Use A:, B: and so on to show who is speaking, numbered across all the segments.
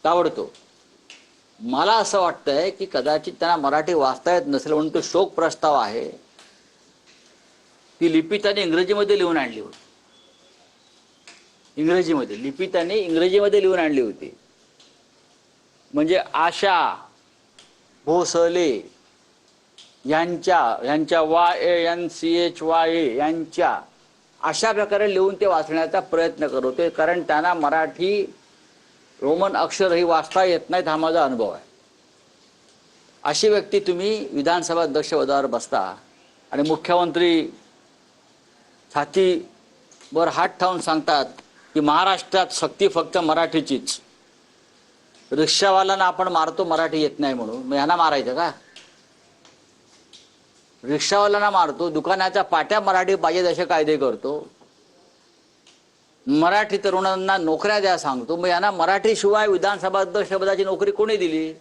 A: ताबडतोब. मला असं वाटतंय की कदाचित त्यांना मराठी वाचता येत नसेल म्हणून तो शोक प्रस्ताव आहे ती लिपी त्याने इंग्रजीमध्ये लिहून आणली होती. इंग्रजीमध्ये लिपी त्याने इंग्रजीमध्ये लिहून आणली होती. म्हणजे आशा भोसले यांच्या YANCHYA यांच्या अशा प्रकारे लिहून ते वाचण्याचा प्रयत्न करत होते. कारण त्यांना मराठी रोमन अक्षरही वाचता येत नाहीत हा माझा अनुभव आहे. अशी व्यक्ती तुम्ही विधानसभा अध्यक्षपदावर बसता आणि मुख्यमंत्री छातीवर हात ठेवून सांगतात की महाराष्ट्रात सक्ती फक्त मराठीचीच. रिक्षावाल्यांना आपण मारतो मराठी येत नाही म्हणून, मग यांना मारायचं का? रिक्षावाल्यांना मारतो, दुकानाच्या पाट्या मराठी पाहिजे असे कायदे करतो, मराठी तरुणांना नोकऱ्या द्या सांगतो, मग यांना मराठीशिवाय विधानसभा अध्यक्षपदाची नोकरी कोणी दिली?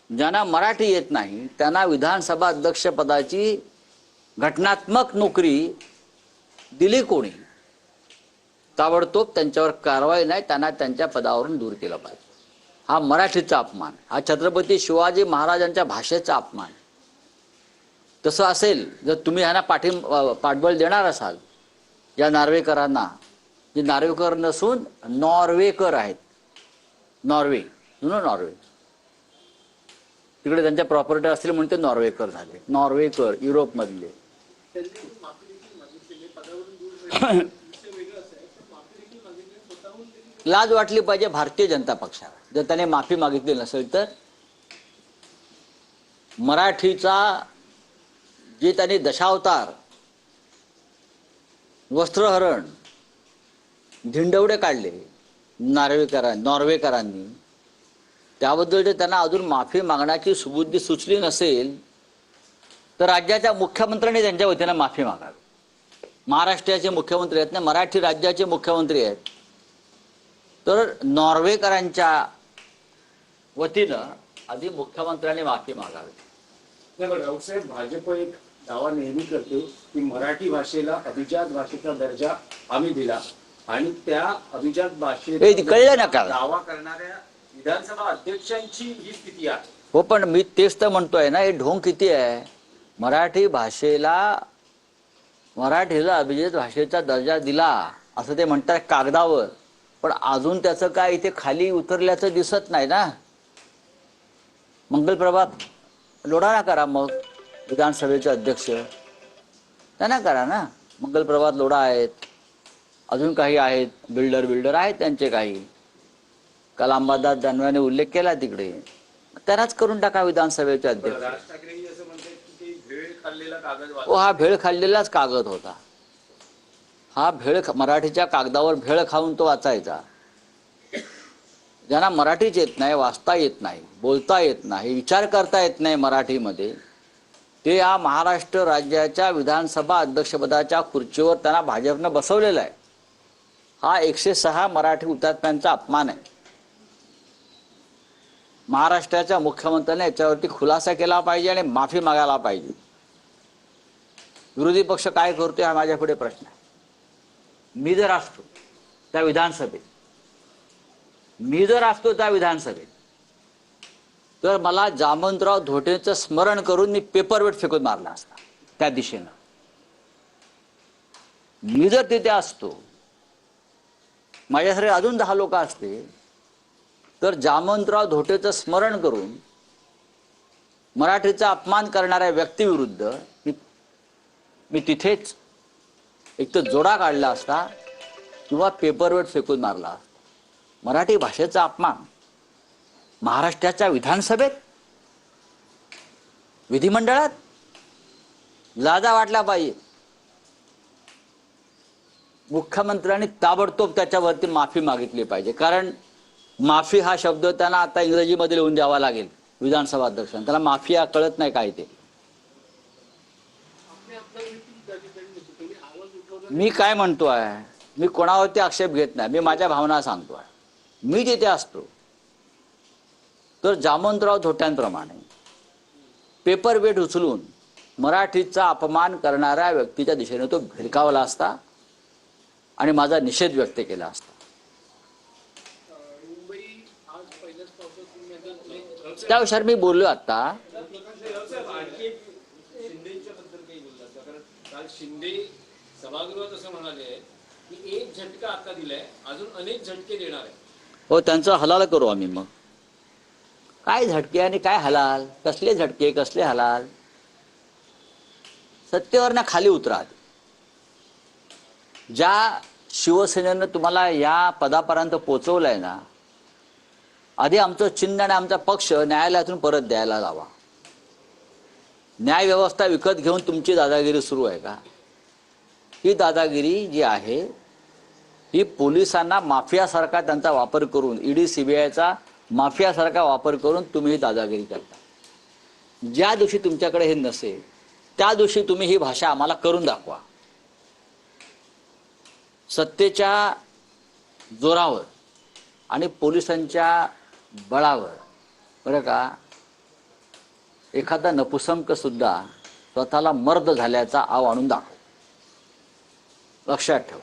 A: ज्यांना मराठी येत नाही त्यांना विधानसभा अध्यक्षपदाची घटनात्मक नोकरी दिली कोणी? ताबडतोब त्यांच्यावर कारवाई नाही, त्यांना त्यांच्या पदावरून दूर केलं पाहिजे. हा मराठीचा अपमान, हा छत्रपती शिवाजी महाराजांच्या भाषेचा अपमान. तसं असेल जर तुम्ही ह्यांना पाठबळ देणार असाल या नार्वेकरांना, जे नार्वेकर नसून नॉर्वेकर आहेत, नॉर्वे नॉर्वे तिकडे त्यांच्या प्रॉपर्टी असतील म्हणून ते नॉर्वेकर झाले. नॉर्वेकर युरोपमधले. लाज वाटली पाहिजे भारतीय जनता पक्षाला जर त्याने माफी मागितली नसेल तर. मराठीचा जे त्याने दशावतार, वस्त्रहरण, धिंडवडे काढले नॉर्वेकरांनी, त्याबद्दल जर त्यांना अजून माफी मागण्याची सुबुद्धी सुचली नसेल तर राज्याच्या मुख्यमंत्र्यांनी त्यांच्या वतीनं माफी मागावी. महाराष्ट्राचे मुख्यमंत्री आहेत ना, मराठी राज्याचे मुख्यमंत्री आहेत, तर नॉर्वेकरांच्या वतीनं आधी मुख्यमंत्र्यांनी माफी मागावी.
B: राऊतसाहेब, भाजप एक दावा नेहमी करते की मराठी भाषेला अभिजात भाषेचा दर्जा आम्ही दिला आणि त्या अभिजात भाषेचा
A: कळलं ना का
B: दावा करणाऱ्या विधानसभा अध्यक्षांची ही स्थिती आहे.
A: हो, पण मी तेच तर म्हणतोय ना, हे ढोंग किती आहे. मराठीला अभिजात भाषेचा दर्जा दिला असं ते म्हणतात कागदावर, पण अजून त्याचं काय इथे खाली उतरल्याचं दिसत नाही ना. मंगलप्रभात लोढा करा, मग विधानसभेचे अध्यक्ष त्यांना करा ना. मंगलप्रभात लोढा आहेत, अजून काही आहेत, बिल्डर आहेत त्यांचे काही. काल अंबादास दानवेने उल्लेख केला तिकडे, त्यांनाच करून टाका विधानसभेचे अध्यक्ष. हा भेळ खाल्लेलाच कागद होता. हा मराठीच्या कागदावर भेळ खाऊन तो वाचायचा. ज्यांना मराठीच येत नाही, वाचता येत नाही, बोलता येत नाही, विचार करता येत नाही मराठीमध्ये, ते या महाराष्ट्र राज्याच्या विधानसभा अध्यक्षपदाच्या खुर्चीवर त्यांना भाजपनं बसवलेला आहे. हा 106 मराठी हुतात्म्यांचा अपमान आहे. महाराष्ट्राच्या मुख्यमंत्र्यांनी याच्यावरती खुलासा केला पाहिजे आणि माफी मागायला पाहिजे. विरोधी पक्ष काय करतोय हा माझ्या पुढे प्रश्न आहे. मी जर असतो त्या विधानसभेत तर मला जामवंतराव धोटेचं स्मरण करून मी पेपरवेट फेकून मारला असता त्या दिशेनं. मी जर तिथे असतो, माझ्यासारखे अजून 10 लोक असते, तर जामवंतराव धोटेचं स्मरण करून मराठीचा अपमान करणाऱ्या व्यक्तीविरुद्ध मी तिथेच एक तर जोडा काढला असता किंवा पेपरवेट फेकून मारला असता. मराठी भाषेचा अपमान महाराष्ट्राच्या विधानसभेत, विधिमंडळात लाजा वाटला पाहिजे. मुख्यमंत्र्यांनी ताबडतोब त्याच्यावरती माफी मागितली पाहिजे. कारण माफी हा शब्द त्यांना आता इंग्रजीमध्ये लिहून द्यावा लागेल विधानसभा अध्यक्षांना. त्याला माफी कळत नाही काय ते. मी काय म्हणतोय, मी कोणावरती आक्षेप घेत नाही, मी माझ्या भावना सांगतोय. मी तिथे असतो तर जामवंतराव धोट्यांप्रमाणे पेपरवेट उचलून मराठीचा अपमान करणाऱ्या व्यक्तीच्या दिशेने तो भिरकावला असता आणि माझा निषेध व्यक्त केला असता. त्या विषयावर मी बोललो आता.
B: आणखी एक शिंदेच्या बद्दल काही बोललात का? कारण काल शिंदे सभागृहात असं म्हणाले की एक झटका आता दिलाय, अजून अनेक झटके देणार आहे.
A: हो, त्यांचं हलाल करू आम्ही. मग काय झटके आणि काय हलाल? कसले झटके, कसले हलाल? सत्तेवर ना खाली उतरा. ज्या शिवसेनेनं तुम्हाला या पदापर्यंत पोचवलंय ना, आधी आमचं चिन्ह आणि आमचा पक्ष न्यायालयातून परत द्यायला लावा. न्याय व्यवस्था विकत घेऊन तुमची दादागिरी सुरू आहे का? ही दादागिरी जी आहे ही पोलिसांना माफियासारखा त्यांचा वापर करून, ईडी सीबीआयचा माफियासारखा वापर करून तुम्ही ही दादागिरी करता. ज्या दिवशी तुमच्याकडे हे नसेल त्या दिवशी तुम्ही ही भाषा आम्हाला करून दाखवा. सत्तेच्या जोरावर आणि पोलिसांच्या बळावर बरं का एखादा नपुसंक सुद्धा स्वतःला मर्द झाल्याचा आव आणून दाखव. लक्षात ठेव.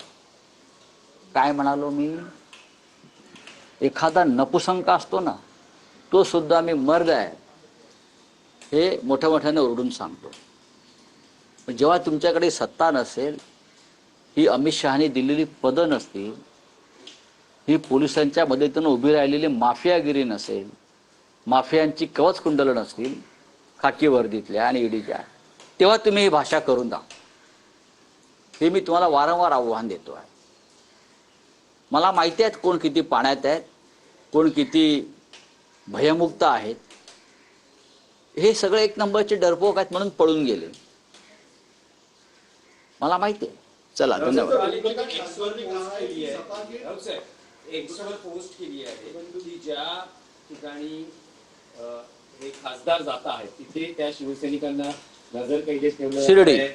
A: काय म्हणालो मी? एखादा नपुसंक असतो ना, तो सुद्धा मी मर्द आहे हे मोठ्या मोठ्याने ओरडून सांगतो. पण जेव्हा तुमच्याकडे सत्ता नसेल, ही अमित शहानी दिलेली पदं नसतील, ही पोलिसांच्या मदतीनं उभी राहिलेली माफियागिरी नसेल, माफियांची कवच कुंडलं नसतील खाकी वर्दीतल्या आणि ईडीच्या, तेव्हा तुम्ही ही भाषा करून दाखवा. हे मी तुम्हाला वारंवार आव्हान देतो आहे. मला माहिती आहेत कोण किती पाण्यात आहेत, कोण किती भयमुक्त आहेत. हे सगळे एक नंबरचे डरपोक आहेत म्हणून पळून गेले. मला माहिती आहे. चला, धन्यवाद.
B: एक्सवर पोस्ट केली आहे की ज्या ठिकाणी हे खासदार जात आहेत तिथे त्या शिवसैनिकांना नजर कैदेत ठेवलं
A: शिर्डी
B: जातंय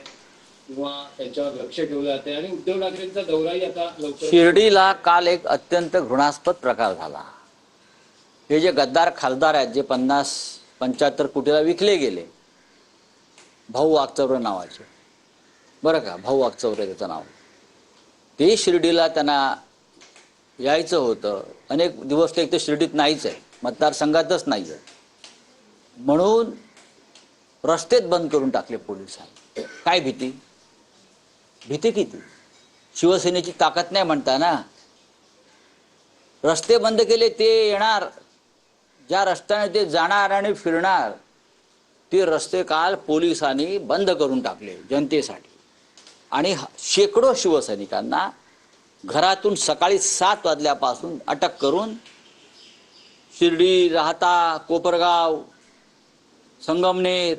B: किंवा त्यांच्यावर लक्ष ठेवलं जाते आणि उद्धव ठाकरेंचा दौराही आता लवकर.
A: शिर्डीला काल एक अत्यंत घृणास्पद प्रकार झाला. हे जे गद्दार खासदार आहेत, जे 50-75 कोटीला विकले गेले, भाऊ वागचौरे नावाचे, बरं का, भाऊ वागचौरे त्याचं नाव, ते शिर्डीला त्यांना यायचं होतं. अनेक दिवस ते एक तर शिर्डीत नाहीच आहे, मतदारसंघातच नाही आहे, म्हणून रस्तेच बंद करून टाकले पोलिसांनी. काय भीती? भीती किती? शिवसेनेची ताकद नाही म्हणता ना. रस्ते बंद केले, ते येणार ज्या रस्त्याने ते जाणार आणि फिरणार, ते रस्ते काल पोलिसांनी बंद करून टाकले जनतेसाठी. आणि शेकडो शिवसैनिकांना घरातून सकाळी 7 वाजल्यापासून अटक करून शिर्डी, राहता, कोपरगाव, संगमनेर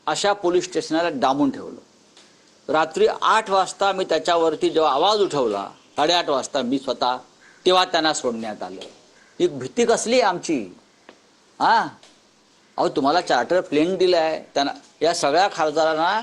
A: अशा पोलीस स्टेशनला डांबून ठेवलं. रात्री 8 वाजता मी त्याच्यावरती जेव्हा आवाज उठवला, 8:30 वाजता मी स्वतः, तेव्हा त्यांना सोडण्यात आलं. ही भीती कसली आमची? अहो, तुम्हाला चार्टर प्लेन दिलाय, त्यांना या सगळ्या खासदारांना